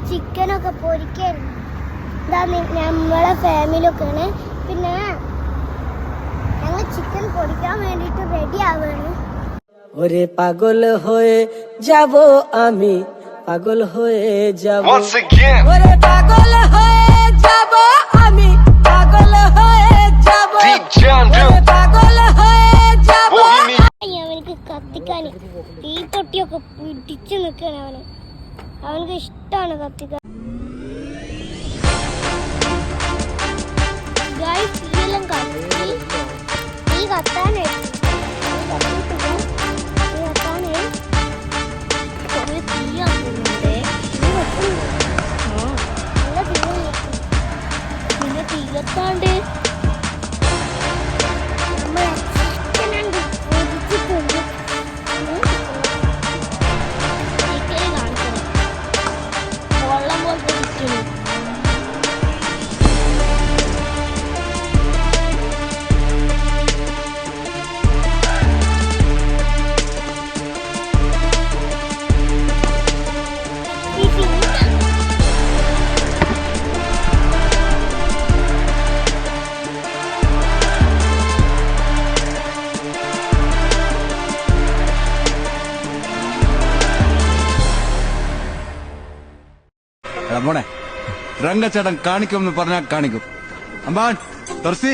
ചിക്കനൊക്കെ പൊരിക്കായിരുന്നു. ഇതാ നമ്മളെ ഫാമിലിയൊക്കെയാണ്. പിന്നെ ഞങ്ങൾ ചിക്കൻ പൊരിക്കാൻ വേണ്ടിട്ട് റെഡി ആവുകയാണ്. ওরে পাগল হয়ে যাব আমি, পাগল হয়ে যাব, ওরে পাগল হয়ে যাব আমি, পাগল হয়ে যাব, ওরে পাগল হয়ে যাব. അവനക്ക് കത്തിക്കാൻ തീപ്പൊട്ടിയൊക്കെ പിടിച്ചു നിൽക്കാണ്. അവനക്ക് ഇഷ്ടമാണ് കത്തിക്കാൻ. തീയെല്ലാം കത്തി തീ കത്താനായി തീയത്താണ്ട് വെള്ളം പോലത്തെ ഇരിക്കുന്നു. മോനെ രംഗച്ചേട്ടൻ കാണിക്കും എന്ന് പറഞ്ഞാൽ കാണിക്കും. അമ്പാൻ തുറസി